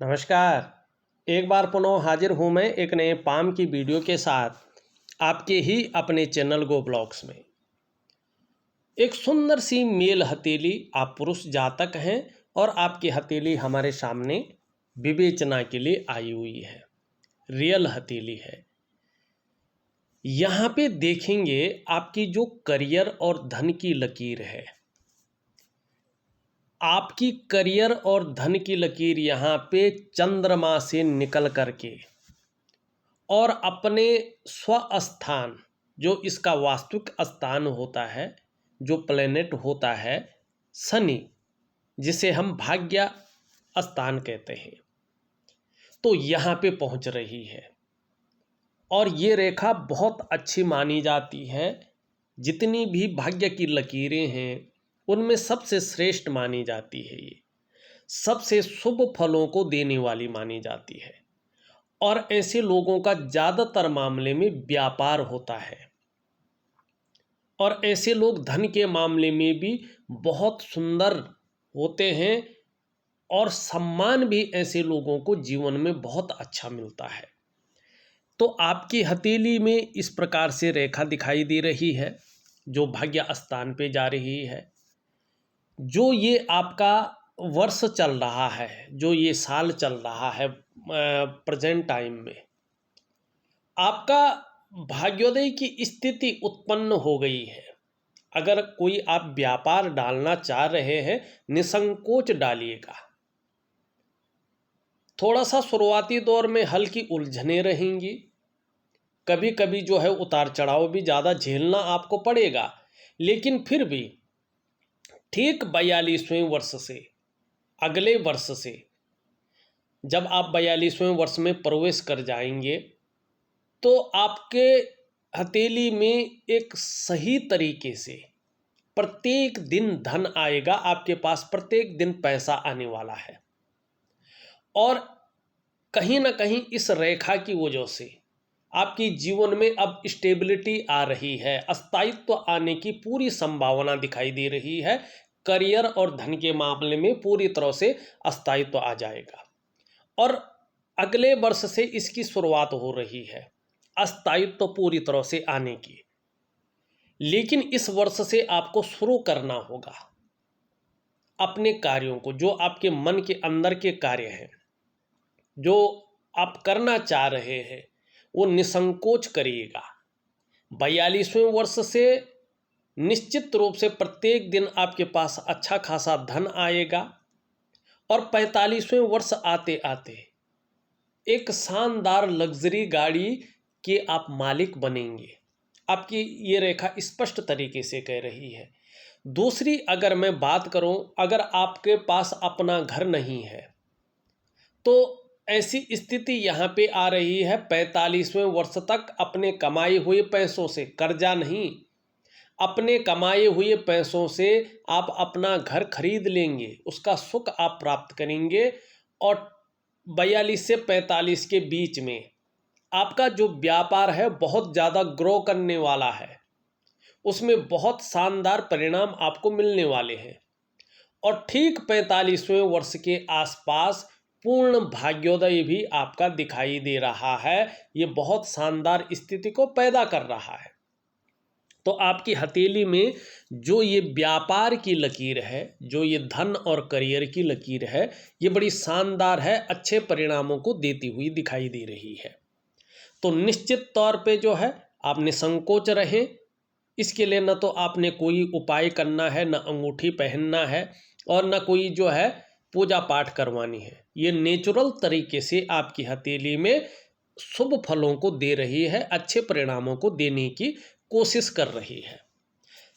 नमस्कार। एक बार पुनः हाजिर हूँ मैं एक नए पाम की वीडियो के साथ आपके ही अपने चैनल गो ब्लॉग्स में। एक सुंदर सी मेल हथेली, आप पुरुष जातक हैं और आपकी हथेली हमारे सामने विवेचना के लिए आई हुई है। रियल हथेली है। यहाँ पे देखेंगे आपकी जो करियर और धन की लकीर है, आपकी करियर और धन की लकीर यहाँ पे चंद्रमा से निकल करके और अपने स्वस्थान, जो इसका वास्तविक स्थान होता है, जो प्लेनेट होता है शनि, जिसे हम भाग्य स्थान कहते हैं, तो यहाँ पे पहुँच रही है। और ये रेखा बहुत अच्छी मानी जाती है। जितनी भी भाग्य की लकीरें हैं उनमें सबसे श्रेष्ठ मानी जाती है। ये सबसे शुभ फलों को देने वाली मानी जाती है और ऐसे लोगों का ज़्यादातर मामले में व्यापार होता है और ऐसे लोग धन के मामले में भी बहुत सुंदर होते हैं और सम्मान भी ऐसे लोगों को जीवन में बहुत अच्छा मिलता है। तो आपकी हथेली में इस प्रकार से रेखा दिखाई दे रही है जो भाग्य स्थान पे जा रही है। जो ये आपका वर्ष चल रहा है, जो ये साल चल रहा है प्रेजेंट टाइम में, आपका भाग्योदय की स्थिति उत्पन्न हो गई है। अगर कोई आप व्यापार डालना चाह रहे हैं, निसंकोच डालिएगा। थोड़ा सा शुरुआती दौर में हल्की उलझने रहेंगी, कभी कभी जो है उतार चढ़ाव भी ज़्यादा झेलना आपको पड़ेगा, लेकिन फिर भी ठीक 42वें वर्ष से, अगले वर्ष से जब आप 42वें वर्ष में प्रवेश कर जाएंगे तो आपके हथेली में एक सही तरीके से प्रत्येक दिन धन आएगा। आपके पास प्रत्येक दिन पैसा आने वाला है और कहीं ना कहीं इस रेखा की वजह से आपकी जीवन में अब स्टेबिलिटी आ रही है, स्थायित्व आने की पूरी संभावना दिखाई दे रही है। करियर और धन के मामले में पूरी तरह से स्थायित्व आ जाएगा और अगले वर्ष से इसकी शुरुआत हो रही है स्थायित्व पूरी तरह से आने की। लेकिन इस वर्ष से आपको शुरू करना होगा अपने कार्यों को, जो आपके मन के अंदर के कार्य हैं, जो आप करना चाह रहे हैं, वो निसंकोच करिएगा। 42वें वर्ष से निश्चित रूप से प्रत्येक दिन आपके पास अच्छा खासा धन आएगा और 45वें वर्ष आते आते एक शानदार लग्जरी गाड़ी के आप मालिक बनेंगे। आपकी ये रेखा स्पष्ट तरीके से कह रही है। दूसरी अगर मैं बात करूं, अगर आपके पास अपना घर नहीं है तो ऐसी स्थिति यहाँ पे आ रही है 45वें वर्ष तक अपने कमाए हुए पैसों से, कर्जा नहीं, अपने कमाए हुए पैसों से आप अपना घर खरीद लेंगे, उसका सुख आप प्राप्त करेंगे। और 42 से 45 के बीच में आपका जो व्यापार है बहुत ज़्यादा ग्रो करने वाला है, उसमें बहुत शानदार परिणाम आपको मिलने वाले हैं। और ठीक 45वें वर्ष के आसपास पूर्ण भाग्योदय भी आपका दिखाई दे रहा है। ये बहुत शानदार स्थिति को पैदा कर रहा है। तो आपकी हथेली में जो ये व्यापार की लकीर है, जो ये धन और करियर की लकीर है, ये बड़ी शानदार है, अच्छे परिणामों को देती हुई दिखाई दे रही है। तो निश्चित तौर पे जो है आप निसंकोच रहें। इसके लिए न तो आपने कोई उपाय करना है, न अंगूठी पहनना है और न कोई जो है पूजा पाठ करवानी है। ये नेचुरल तरीके से आपकी हथेली में शुभ फलों को दे रही है, अच्छे परिणामों को देने की कोशिश कर रही है।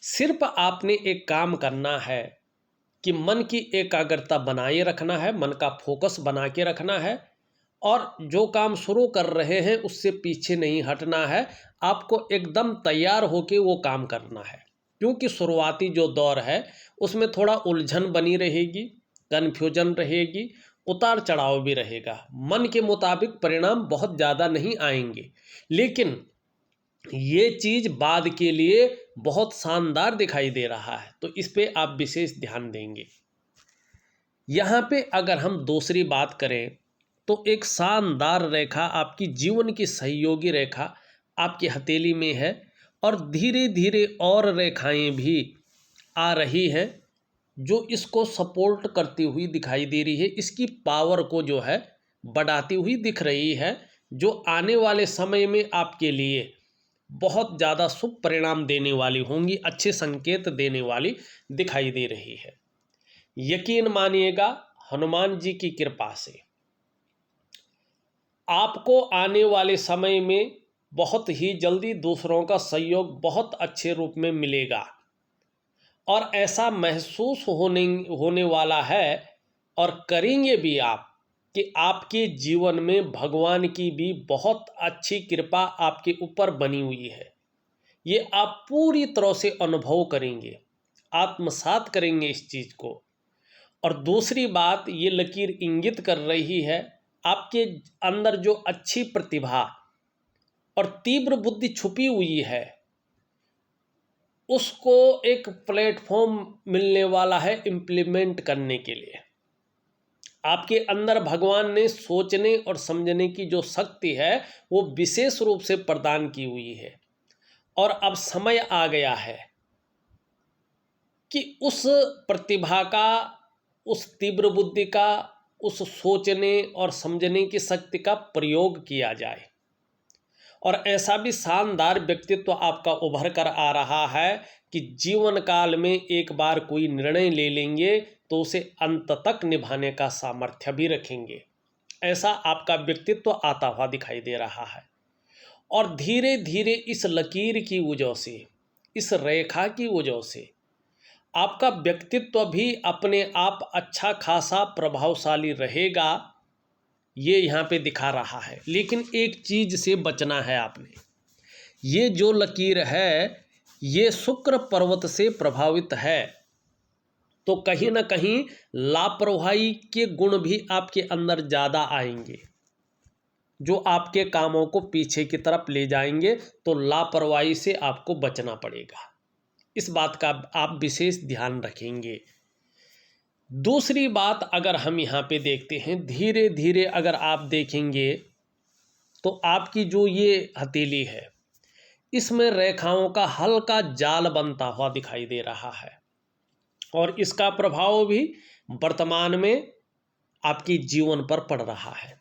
सिर्फ आपने एक काम करना है कि मन की एकाग्रता बनाए रखना है, मन का फोकस बना के रखना है और जो काम शुरू कर रहे हैं उससे पीछे नहीं हटना है। आपको एकदम तैयार होके वो काम करना है, क्योंकि शुरुआती जो दौर है उसमें थोड़ा उलझन बनी रहेगी, कन्फ्यूजन रहेगी, उतार चढ़ाव भी रहेगा। मन के मुताबिक परिणाम बहुत ज़्यादा नहीं आएंगे, लेकिन ये चीज़ बाद के लिए बहुत शानदार दिखाई दे रहा है, तो इस पे आप विशेष ध्यान देंगे। यहाँ पे अगर हम दूसरी बात करें तो एक शानदार रेखा, आपकी जीवन की सहयोगी रेखा आपकी हथेली में है, और धीरे धीरे और रेखाएं भी आ रही हैं जो इसको सपोर्ट करती हुई दिखाई दे रही है, इसकी पावर को जो है बढ़ाती हुई दिख रही है, जो आने वाले समय में आपके लिए बहुत ज़्यादा शुभ परिणाम देने वाली होंगी, अच्छे संकेत देने वाली दिखाई दे रही है। यकीन मानिएगा, हनुमान जी की कृपा से आपको आने वाले समय में बहुत ही जल्दी दूसरों का सहयोग बहुत अच्छे रूप में मिलेगा, और ऐसा महसूस होने वाला है और करेंगे भी आप कि आपके जीवन में भगवान की भी बहुत अच्छी कृपा आपके ऊपर बनी हुई है। ये आप पूरी तरह से अनुभव करेंगे, आत्मसात करेंगे इस चीज़ को। और दूसरी बात, ये लकीर इंगित कर रही है आपके अंदर जो अच्छी प्रतिभा और तीव्र बुद्धि छुपी हुई है, उसको एक प्लेटफॉर्म मिलने वाला है इम्प्लीमेंट करने के लिए। आपके अंदर भगवान ने सोचने और समझने की जो शक्ति है वो विशेष रूप से प्रदान की हुई है, और अब समय आ गया है कि उस प्रतिभा का, उस तीव्र बुद्धि का, उस सोचने और समझने की शक्ति का प्रयोग किया जाए। और ऐसा भी शानदार व्यक्तित्व आपका उभर कर आ रहा है कि जीवन काल में एक बार कोई निर्णय ले लेंगे तो उसे अंत तक निभाने का सामर्थ्य भी रखेंगे। ऐसा आपका व्यक्तित्व आता हुआ दिखाई दे रहा है। और धीरे धीरे इस लकीर की वजह से, इस रेखा की वजह से आपका व्यक्तित्व भी अपने आप अच्छा खासा प्रभावशाली रहेगा, ये यहाँ पे दिखा रहा है। लेकिन एक चीज़ से बचना है आपने। ये जो लकीर है ये शुक्र पर्वत से प्रभावित है, तो कहीं ना कहीं लापरवाही के गुण भी आपके अंदर ज़्यादा आएंगे, जो आपके कामों को पीछे की तरफ ले जाएंगे। तो लापरवाही से आपको बचना पड़ेगा, इस बात का आप विशेष ध्यान रखेंगे। दूसरी बात, अगर हम यहाँ पे देखते हैं, धीरे धीरे अगर आप देखेंगे तो आपकी जो ये हथेली है इसमें रेखाओं का हल्का जाल बनता हुआ दिखाई दे रहा है, और इसका प्रभाव भी वर्तमान में आपकी जीवन पर पड़ रहा है।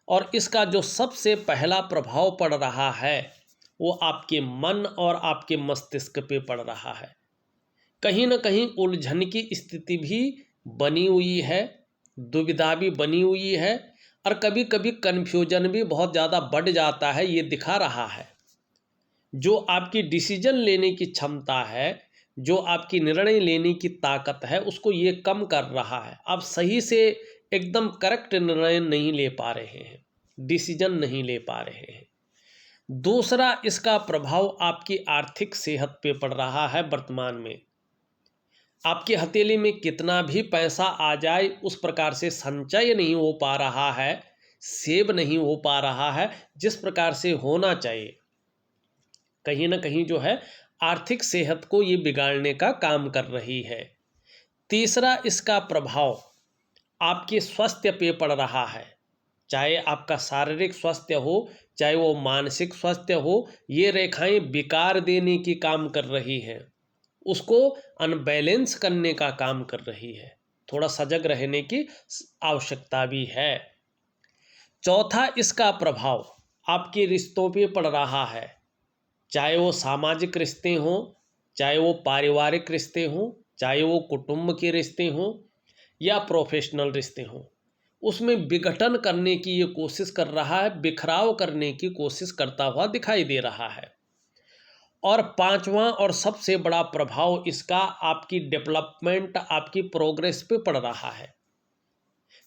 और इसका जो सबसे पहला प्रभाव पड़ रहा है वो आपके मन और आपके मस्तिष्क पे पड़ रहा है। कहीं ना कहीं उलझन की स्थिति भी बनी हुई है, दुविधा भी बनी हुई है, और कभी कभी कन्फ्यूजन भी बहुत ज़्यादा बढ़ जाता है, ये दिखा रहा है। जो आपकी डिसीजन लेने की क्षमता है, जो आपकी निर्णय लेने की ताकत है, उसको ये कम कर रहा है। आप सही से एकदम करेक्ट निर्णय नहीं ले पा रहे हैं, डिसीजन नहीं ले पा रहे हैं। दूसरा, इसका प्रभाव आपकी आर्थिक सेहत पे पड़ रहा है। वर्तमान में आपकी हथेली में कितना भी पैसा आ जाए उस प्रकार से संचय नहीं हो पा रहा है, सेव नहीं हो पा रहा है जिस प्रकार से होना चाहिए। कहीं ना कहीं जो है आर्थिक सेहत को ये बिगाड़ने का काम कर रही है। तीसरा, इसका प्रभाव आपके स्वास्थ्य पे पड़ रहा है, चाहे आपका शारीरिक स्वास्थ्य हो, चाहे वो मानसिक स्वास्थ्य हो। ये रेखाएं विकार देने की काम कर रही हैं, उसको अनबैलेंस करने का काम कर रही है। थोड़ा सजग रहने की आवश्यकता भी है। चौथा, इसका प्रभाव आपके रिश्तों पे पड़ रहा है, चाहे वो सामाजिक रिश्ते हों, चाहे वो पारिवारिक रिश्ते हों, चाहे वो कुटुंब के रिश्ते हों या प्रोफेशनल रिश्ते हों। उसमें विघटन करने की ये कोशिश कर रहा है, बिखराव करने की कोशिश करता हुआ दिखाई दे रहा है। और पांचवा और सबसे बड़ा प्रभाव इसका आपकी डेवलपमेंट, आपकी प्रोग्रेस पे पड़ रहा है।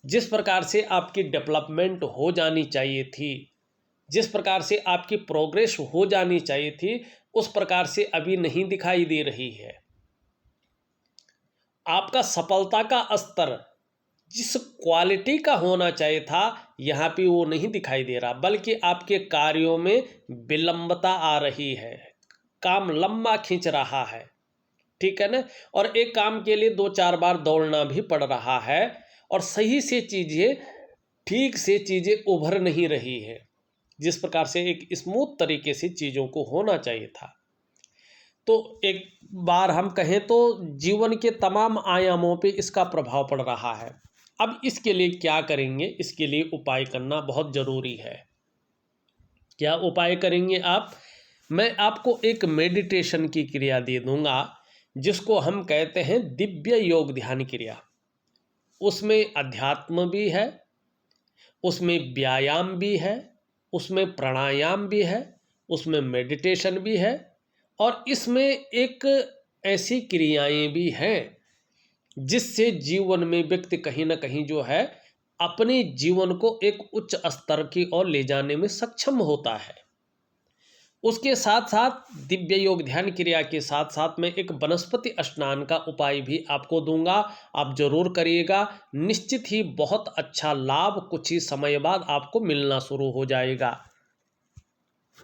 जिस प्रकार से आपकी डेवलपमेंट हो जानी चाहिए थी, जिस प्रकार से आपकी प्रोग्रेस हो जानी चाहिए थी, उस प्रकार से अभी नहीं दिखाई दे रही है। आपका सफलता का स्तर जिस क्वालिटी का होना चाहिए था यहाँ पे वो नहीं दिखाई दे रहा, बल्कि आपके कार्यों में विलंबता आ रही है, काम लंबा खींच रहा है। ठीक है ना। और एक काम के लिए 2-4 बार दौड़ना भी पड़ रहा है, और सही से चीज़ें ठीक से चीज़ें उभर नहीं रही है जिस प्रकार से एक स्मूथ तरीके से चीज़ों को होना चाहिए था। तो एक बार हम कहें तो जीवन के तमाम आयामों पे इसका प्रभाव पड़ रहा है। अब इसके लिए क्या करेंगे? इसके लिए उपाय करना बहुत ज़रूरी है। क्या उपाय करेंगे आप? मैं आपको एक मेडिटेशन की क्रिया दे दूंगा जिसको हम कहते हैं दिव्य योग ध्यान क्रिया। उसमें अध्यात्म भी है, उसमें व्यायाम भी है, उसमें प्राणायाम भी है, उसमें मेडिटेशन भी है, और इसमें एक ऐसी क्रियाएं भी हैं जिससे जीवन में व्यक्ति कहीं ना कहीं जो है अपने जीवन को एक उच्च स्तर की ओर ले जाने में सक्षम होता है। उसके साथ साथ दिव्य योग ध्यान क्रिया के साथ साथ मैं एक वनस्पति स्नान का उपाय भी आपको दूंगा। आप जरूर करिएगा, निश्चित ही बहुत अच्छा लाभ कुछ ही समय बाद आपको मिलना शुरू हो जाएगा।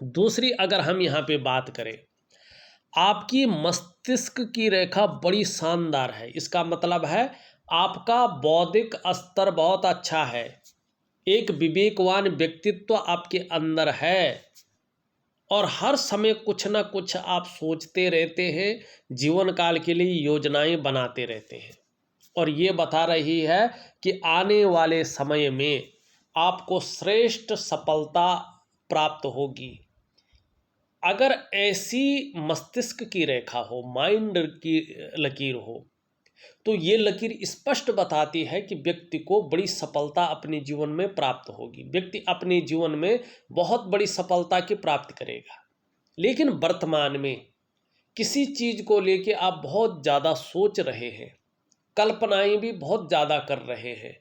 दूसरी अगर हम यहाँ पे बात करें, आपकी मस्तिष्क की रेखा बड़ी शानदार है। इसका मतलब है आपका बौद्धिक स्तर बहुत अच्छा है, एक विवेकवान व्यक्तित्व आपके अंदर है, और हर समय कुछ ना कुछ आप सोचते रहते हैं, जीवन काल के लिए योजनाएं बनाते रहते हैं, और ये बता रही है कि आने वाले समय में आपको श्रेष्ठ सफलता प्राप्त होगी। अगर ऐसी मस्तिष्क की रेखा हो, माइंड की लकीर हो, तो ये लकीर स्पष्ट बताती है कि व्यक्ति को बड़ी सफलता अपने जीवन में प्राप्त होगी, व्यक्ति अपने जीवन में बहुत बड़ी सफलता की प्राप्ति करेगा। लेकिन वर्तमान में किसी चीज़ को लेके आप बहुत ज़्यादा सोच रहे हैं, कल्पनाएं भी बहुत ज़्यादा कर रहे हैं,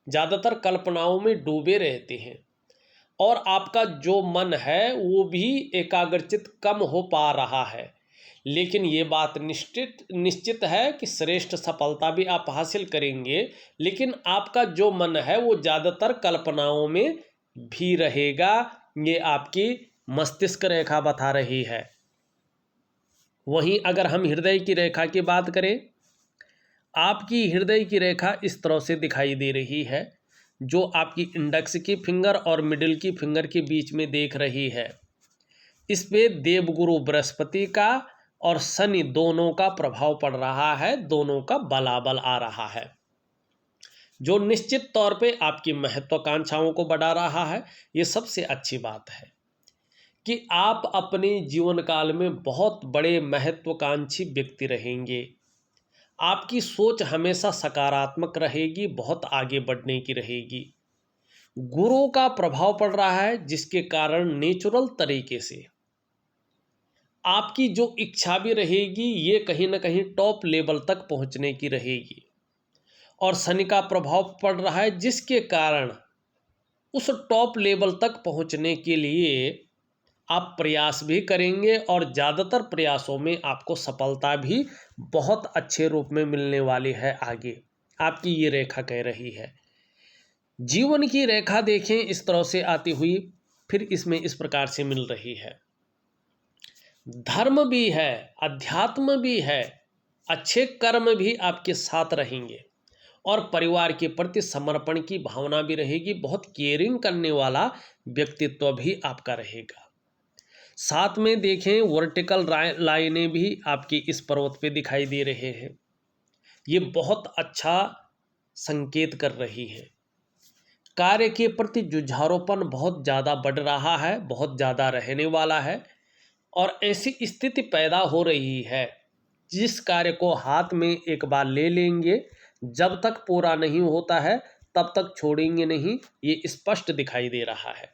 ज़्यादातर कल्पनाओं में डूबे रहते हैं, और आपका जो मन है वो भी एकाग्रचित कम हो पा रहा है। लेकिन ये बात निश्चित है कि श्रेष्ठ सफलता भी आप हासिल करेंगे, लेकिन आपका जो मन है वो ज़्यादातर कल्पनाओं में भी रहेगा। ये आपकी मस्तिष्क रेखा बता रही है। वहीं अगर हम हृदय की रेखा की बात करें, आपकी हृदय की रेखा इस तरह से दिखाई दे रही है, जो आपकी इंडेक्स की फिंगर और मिडिल की फिंगर के बीच में देख रही है। इस पे देवगुरु बृहस्पति का और शनि दोनों का प्रभाव पड़ रहा है, दोनों का बलाबल आ रहा है, जो निश्चित तौर पे आपकी महत्वाकांक्षाओं को बढ़ा रहा है। ये सबसे अच्छी बात है कि आप अपने जीवन काल में बहुत बड़े महत्वाकांक्षी व्यक्ति रहेंगे। आपकी सोच हमेशा सकारात्मक रहेगी, बहुत आगे बढ़ने की रहेगी। गुरु का प्रभाव पड़ रहा है, जिसके कारण नेचुरल तरीके से आपकी जो इच्छा भी रहेगी ये कहीं ना कहीं टॉप लेवल तक पहुंचने की रहेगी। और शनि का प्रभाव पड़ रहा है, जिसके कारण उस टॉप लेवल तक पहुंचने के लिए आप प्रयास भी करेंगे, और ज़्यादातर प्रयासों में आपको सफलता भी बहुत अच्छे रूप में मिलने वाली है। आगे आपकी ये रेखा कह रही है। जीवन की रेखा देखें इस तरह से आती हुई, फिर इसमें इस प्रकार से मिल रही है। धर्म भी है, अध्यात्म भी है, अच्छे कर्म भी आपके साथ रहेंगे, और परिवार के प्रति समर्पण की भावना भी रहेगी। बहुत केयरिंग करने वाला व्यक्तित्व भी आपका रहेगा। साथ में देखें वर्टिकल लाइनें भी आपकी इस पर्वत पे दिखाई दे रहे हैं। ये बहुत अच्छा संकेत कर रही है। कार्य के प्रति जुझारूपन बहुत ज़्यादा बढ़ रहा है, बहुत ज़्यादा रहने वाला है, और ऐसी स्थिति पैदा हो रही है जिस कार्य को हाथ में एक बार ले लेंगे, जब तक पूरा नहीं होता है तब तक छोड़ेंगे नहीं। ये स्पष्ट दिखाई दे रहा है।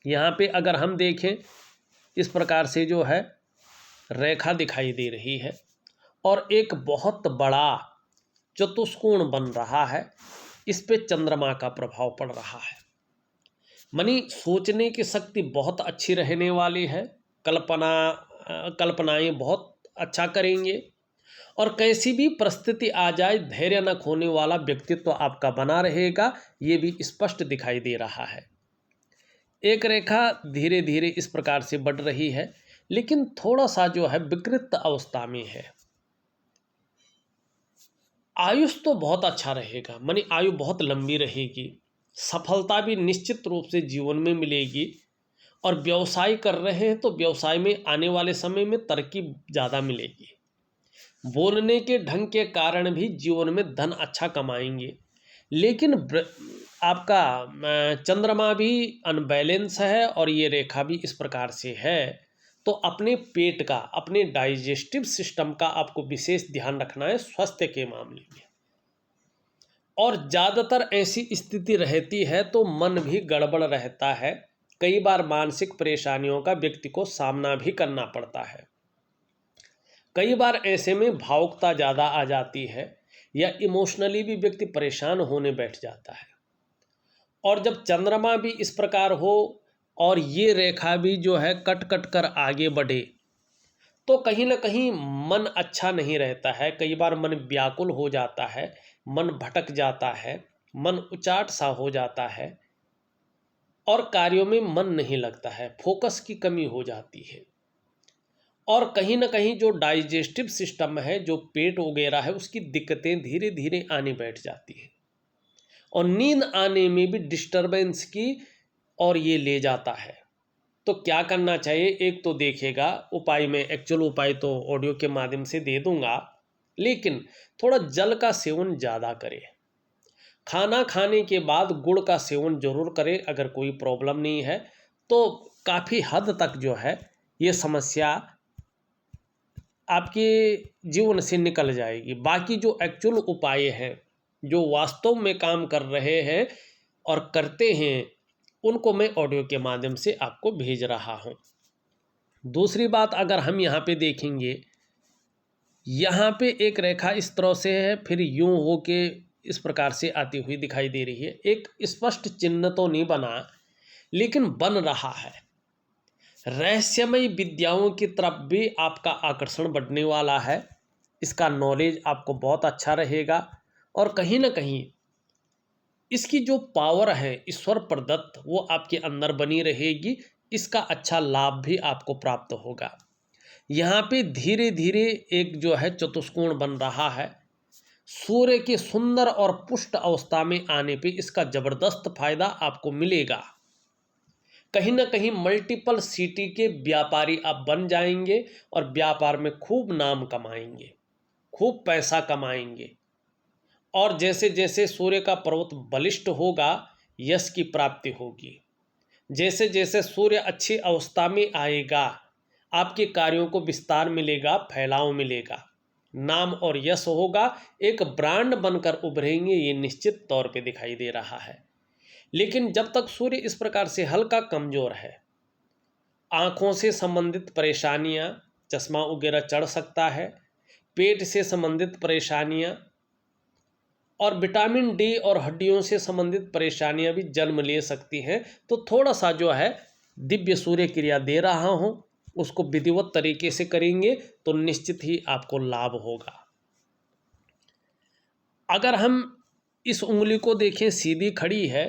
यहाँ पे अगर हम देखें इस प्रकार से जो है रेखा दिखाई दे रही है, और एक बहुत बड़ा चतुष्कोण बन रहा है। इस पे चंद्रमा का प्रभाव पड़ रहा है। मनी सोचने की शक्ति बहुत अच्छी रहने वाली है, कल्पनाएं बहुत अच्छा करेंगे, और कैसी भी परिस्थिति आ जाए धैर्य न खोने वाला व्यक्तित्व आपका बना रहेगा। ये भी स्पष्ट दिखाई दे रहा है। एक रेखा धीरे धीरे इस प्रकार से बढ़ रही है, लेकिन थोड़ा सा जो है विकृत अवस्था में है। आयुष तो बहुत अच्छा रहेगा, मानी आयु बहुत लंबी रहेगी, सफलता भी निश्चित रूप से जीवन में मिलेगी। और व्यवसाय कर रहे हैं तो व्यवसाय में आने वाले समय में तरक्की ज़्यादा मिलेगी। बोलने के ढंग के कारण भी जीवन में धन अच्छा कमाएंगे। लेकिन आपका चंद्रमा भी अनबैलेंस है और ये रेखा भी इस प्रकार से है, तो अपने पेट का, अपने डाइजेस्टिव सिस्टम का आपको विशेष ध्यान रखना है स्वास्थ्य के मामले में। और ज़्यादातर ऐसी स्थिति रहती है तो मन भी गड़बड़ रहता है। कई बार मानसिक परेशानियों का व्यक्ति को सामना भी करना पड़ता है। कई बार ऐसे में भावुकता ज़्यादा आ जाती है या इमोशनली भी व्यक्ति परेशान होने बैठ जाता है। और जब चंद्रमा भी इस प्रकार हो और ये रेखा भी जो है कट कट कर आगे बढ़े, तो कहीं ना कहीं मन अच्छा नहीं रहता है। कई बार मन व्याकुल हो जाता है, मन भटक जाता है, मन उचाट सा हो जाता है और कार्यों में मन नहीं लगता है, फोकस की कमी हो जाती है। और कहीं ना कहीं जो डाइजेस्टिव सिस्टम है, जो पेट वगैरह है, उसकी दिक्कतें धीरे धीरे आने बैठ जाती है और नींद आने में भी डिस्टरबेंस की और ये ले जाता है। तो क्या करना चाहिए? एक तो देखिएगा उपाय में, एक्चुअल उपाय तो ऑडियो के माध्यम से दे दूंगा, लेकिन थोड़ा जल का सेवन ज़्यादा करें। खाना खाने के बाद गुड़ का सेवन जरूर करें। अगर कोई प्रॉब्लम नहीं है तो काफ़ी हद तक जो है ये समस्या आपके जीवन से निकल जाएगी। बाकी जो एक्चुअल उपाय हैं, जो वास्तव में काम कर रहे हैं और करते हैं, उनको मैं ऑडियो के माध्यम से आपको भेज रहा हूं। दूसरी बात, अगर हम यहाँ पे देखेंगे, यहाँ पे एक रेखा इस तरह से है, फिर यूं हो के इस प्रकार से आती हुई दिखाई दे रही है। एक स्पष्ट चिन्ह तो नहीं बना, लेकिन बन रहा है। रहस्यमय विद्याओं की तरफ भी आपका आकर्षण बढ़ने वाला है। इसका नॉलेज आपको बहुत अच्छा रहेगा और कहीं ना कहीं इसकी जो पावर है ईश्वर प्रदत्त, वो आपके अंदर बनी रहेगी। इसका अच्छा लाभ भी आपको प्राप्त होगा। यहाँ पे धीरे धीरे एक जो है चतुष्कोण बन रहा है। सूर्य के सुंदर और पुष्ट अवस्था में आने पे इसका जबरदस्त फायदा आपको मिलेगा। कहीं ना कहीं मल्टीपल सिटी के व्यापारी आप बन जाएंगे और व्यापार में खूब नाम कमाएंगे, खूब पैसा कमाएंगे। और जैसे जैसे सूर्य का पर्वत बलिष्ठ होगा, यश की प्राप्ति होगी। जैसे जैसे सूर्य अच्छी अवस्था में आएगा, आपके कार्यों को विस्तार मिलेगा, फैलाव मिलेगा, नाम और यश होगा। एक ब्रांड बनकर उभरेंगे, ये निश्चित तौर पे दिखाई दे रहा है। लेकिन जब तक सूर्य इस प्रकार से हल्का कमजोर है, आँखों से संबंधित परेशानियाँ, चश्मा वगैरह चढ़ सकता है, पेट से संबंधित परेशानियाँ और विटामिन डी और हड्डियों से संबंधित परेशानियाँ भी जन्म ले सकती हैं। तो थोड़ा सा जो है दिव्य सूर्य क्रिया दे रहा हूँ, उसको विधिवत तरीके से करेंगे तो निश्चित ही आपको लाभ होगा। अगर हम इस उंगली को देखें, सीधी खड़ी है,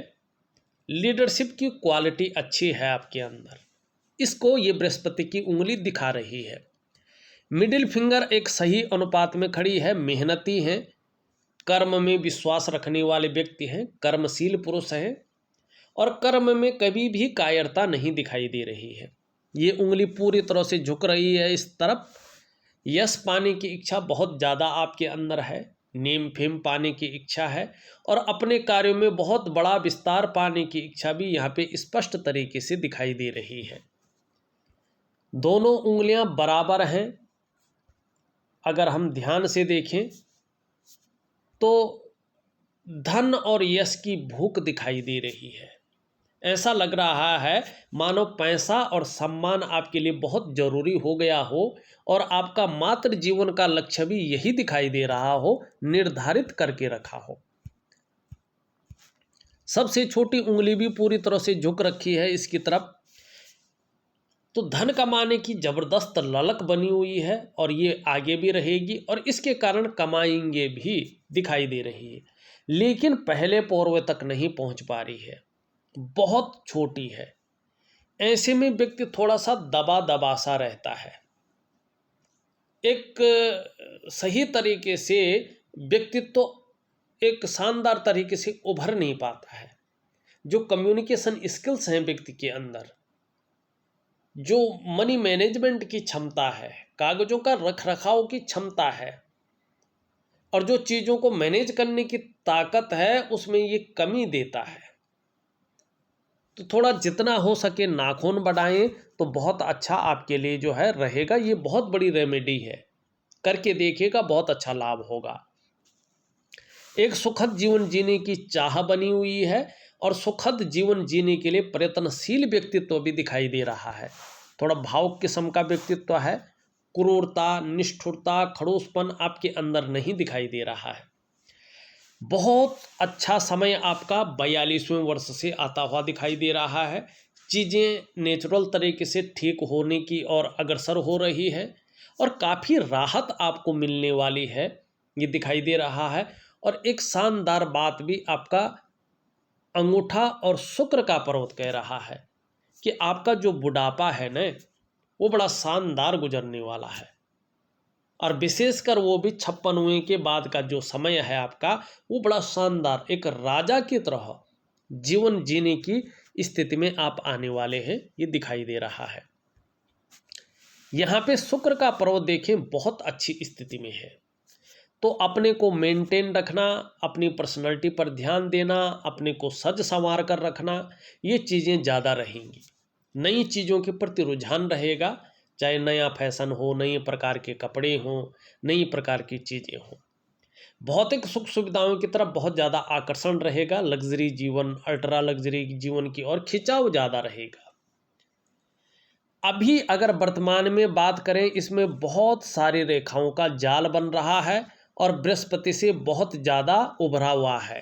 लीडरशिप की क्वालिटी अच्छी है आपके अंदर, इसको ये बृहस्पति की उंगली दिखा रही है। मिडिल फिंगर एक सही अनुपात में खड़ी है, मेहनती हैं, कर्म में विश्वास रखने वाले व्यक्ति हैं, कर्मशील पुरुष हैं और कर्म में कभी भी कायरता नहीं दिखाई दे रही है। ये उंगली पूरी तरह से झुक रही है इस तरफ। यश पाने की इच्छा बहुत ज़्यादा आपके अंदर है, नेम फेम पाने की इच्छा है और अपने कार्यों में बहुत बड़ा विस्तार पाने की इच्छा भी यहाँ पे स्पष्ट तरीके से दिखाई दे रही है। दोनों उंगलियां बराबर हैं। अगर हम ध्यान से देखें तो धन और यश की भूख दिखाई दे रही है। ऐसा लग रहा है मानो पैसा और सम्मान आपके लिए बहुत जरूरी हो गया हो और आपका मात्र जीवन का लक्ष्य भी यही दिखाई दे रहा हो, निर्धारित करके रखा हो। सबसे छोटी उंगली भी पूरी तरह से झुक रखी है इसकी तरफ। तो धन कमाने की जबरदस्त ललक बनी हुई है और ये आगे भी रहेगी और इसके कारण कमाएंगे भी दिखाई दे रही है। लेकिन पहले पौरवे तक नहीं पहुंच पा रही है, बहुत छोटी है। ऐसे में व्यक्ति थोड़ा सा दबा दबा सा रहता है। एक सही तरीके से व्यक्तित्व एक शानदार तरीके से उभर नहीं पाता है। जो कम्युनिकेशन स्किल्स हैं व्यक्ति के अंदर, जो मनी मैनेजमेंट की क्षमता है, कागजों का रख रखाव की क्षमता है और जो चीज़ों को मैनेज करने की ताकत है, उसमें ये कमी देता है। तो थोड़ा जितना हो सके नाखून बढ़ाएं तो बहुत अच्छा आपके लिए जो है रहेगा। ये बहुत बड़ी रेमेडी है, करके देखिएगा, बहुत अच्छा लाभ होगा। एक सुखद जीवन जीने की चाह बनी हुई है और सुखद जीवन जीने के लिए प्रयत्नशील व्यक्तित्व भी दिखाई दे रहा है। थोड़ा भावुक किस्म का व्यक्तित्व है, क्रूरता, निष्ठुरता, खड़ूसपन आपके अंदर नहीं दिखाई दे रहा है। बहुत अच्छा समय आपका 42वें वर्ष से आता हुआ दिखाई दे रहा है। चीज़ें नेचुरल तरीके से ठीक होने की और अग्रसर हो रही है और काफ़ी राहत आपको मिलने वाली है, ये दिखाई दे रहा है। और एक शानदार बात भी आपका अंगूठा और शुक्र का पर्वत कह रहा है कि आपका जो बुढ़ापा है न, वो बड़ा शानदार गुजरने वाला है। और विशेषकर वो भी 56वें के बाद का जो समय है आपका, वो बड़ा शानदार, एक राजा की तरह जीवन जीने की स्थिति में आप आने वाले हैं, ये दिखाई दे रहा है। यहाँ पे शुक्र का पर्वत देखें, बहुत अच्छी स्थिति में है। तो अपने को मेंटेन रखना, अपनी पर्सनैलिटी पर ध्यान देना, अपने को सज संवार कर रखना, ये चीज़ें ज़्यादा रहेंगी। नई चीज़ों के प्रति रुझान रहेगा, चाहे नया फैशन हो, नए प्रकार के कपड़े हों, नई प्रकार की चीज़ें हों। भौतिक सुख सुविधाओं की तरफ बहुत ज़्यादा आकर्षण रहेगा। लग्जरी जीवन, अल्ट्रा लग्जरी जीवन की ओर खिंचाव ज़्यादा रहेगा। अभी अगर वर्तमान में बात करें, इसमें बहुत सारी रेखाओं का जाल बन रहा है और बृहस्पति से बहुत ज़्यादा उभरा हुआ है।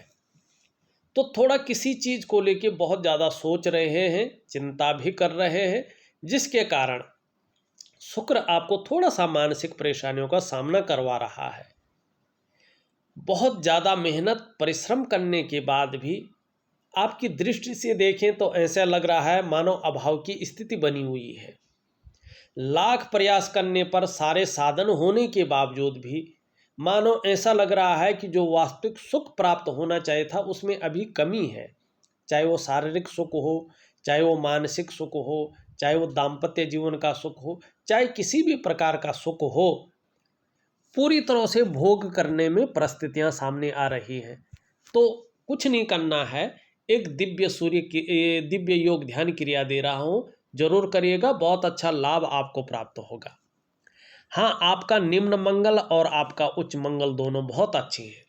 तो थोड़ा किसी चीज़ को लेके बहुत ज़्यादा सोच रहे हैं, चिंता भी कर रहे हैं, जिसके कारण शुक्र आपको थोड़ा सा मानसिक परेशानियों का सामना करवा रहा है। बहुत ज़्यादा मेहनत परिश्रम करने के बाद भी आपकी दृष्टि से देखें तो ऐसा लग रहा है मानो अभाव की स्थिति बनी हुई है। लाख प्रयास करने पर, सारे साधन होने के बावजूद भी मानो ऐसा लग रहा है कि जो वास्तविक सुख प्राप्त होना चाहिए था, उसमें अभी कमी है। चाहे वो शारीरिक सुख हो, चाहे वो मानसिक सुख हो, चाहे वो दाम्पत्य जीवन का सुख हो, चाहे किसी भी प्रकार का सुख हो, पूरी तरह से भोग करने में परिस्थितियां सामने आ रही हैं। तो कुछ नहीं करना है, एक दिव्य योग ध्यान क्रिया दे रहा हूं, जरूर करिएगा, बहुत अच्छा लाभ आपको प्राप्त होगा। हाँ, आपका निम्न मंगल और आपका उच्च मंगल दोनों बहुत अच्छे हैं,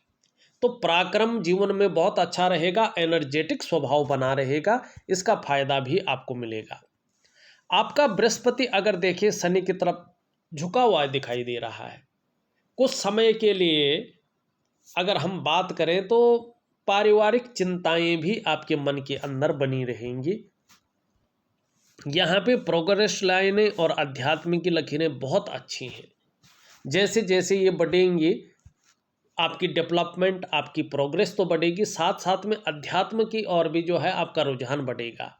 तो पराक्रम जीवन में बहुत अच्छा रहेगा, एनर्जेटिक स्वभाव बना रहेगा, इसका फायदा भी आपको मिलेगा। आपका बृहस्पति अगर देखें शनि की तरफ झुका हुआ दिखाई दे रहा है। कुछ समय के लिए अगर हम बात करें तो पारिवारिक चिंताएं भी आपके मन के अंदर बनी रहेंगी। यहाँ पे प्रोग्रेस लाइनें और आध्यात्मिक की लकीरें बहुत अच्छी हैं। जैसे जैसे ये बढ़ेंगी, आपकी डेवलपमेंट, आपकी प्रोग्रेस तो बढ़ेगी, साथ साथ में अध्यात्म की और भी जो है आपका रुझान बढ़ेगा।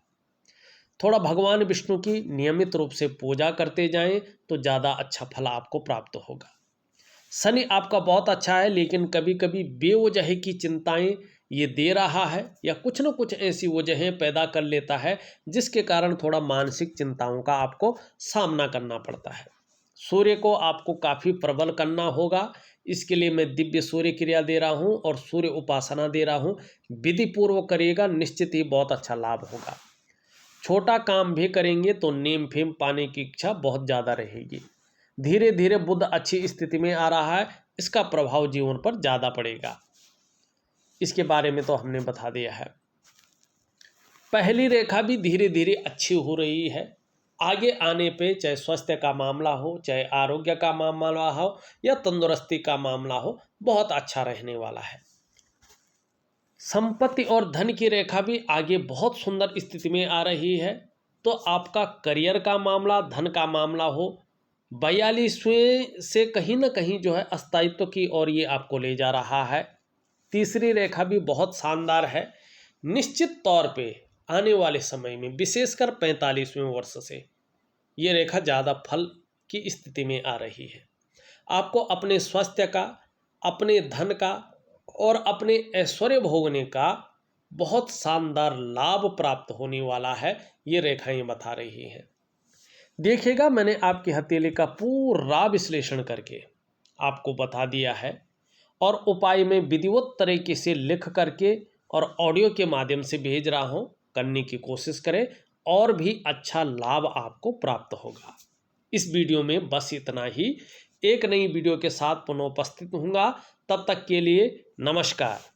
थोड़ा भगवान विष्णु की नियमित रूप से पूजा करते जाएं तो ज़्यादा अच्छा फल आपको प्राप्त होगा। शनि आपका बहुत अच्छा है, लेकिन कभी कभी बेवजह की चिंताएं ये दे रहा है या कुछ न कुछ ऐसी वजहें पैदा कर लेता है, जिसके कारण थोड़ा मानसिक चिंताओं का आपको सामना करना पड़ता है। सूर्य को आपको काफ़ी प्रबल करना होगा, इसके लिए मैं दिव्य सूर्य क्रिया दे रहा हूँ और सूर्य उपासना दे रहा हूँ। विधि पूर्वक करिएगा, निश्चित ही बहुत अच्छा लाभ होगा। छोटा काम भी करेंगे तो नेम फेम पाने की इच्छा बहुत ज़्यादा रहेगी। धीरे धीरे बुध अच्छी स्थिति में आ रहा है, इसका प्रभाव जीवन पर ज़्यादा पड़ेगा। इसके बारे में तो हमने बता दिया है। पहली रेखा भी धीरे धीरे अच्छी हो रही है। आगे आने पे चाहे स्वास्थ्य का मामला हो, चाहे आरोग्य का मामला हो या तंदुरुस्ती का मामला हो, बहुत अच्छा रहने वाला है। संपत्ति और धन की रेखा भी आगे बहुत सुंदर स्थिति में आ रही है। तो आपका करियर का मामला, धन का मामला हो, 42वें से कहीं ना कहीं जो है अस्थायित्व की ओर ये आपको ले जा रहा है। तीसरी रेखा भी बहुत शानदार है। निश्चित तौर पे आने वाले समय में, विशेषकर 45वें वर्ष से ये रेखा ज़्यादा फल की स्थिति में आ रही है। आपको अपने स्वास्थ्य का, अपने धन का और अपने ऐश्वर्य भोगने का बहुत शानदार लाभ प्राप्त होने वाला है, ये रेखाएं बता रही हैं। देखिएगा, मैंने आपकी हथेली का पूरा विश्लेषण करके आपको बता दिया है और उपाय में विधिवत तरीके से लिख करके और ऑडियो के माध्यम से भेज रहा हूं। करने की कोशिश करें और भी अच्छा लाभ आपको प्राप्त होगा। इस वीडियो में बस इतना ही। एक नई वीडियो के साथ पुनः उपस्थित होऊंगा। तब तक के लिए नमस्कार।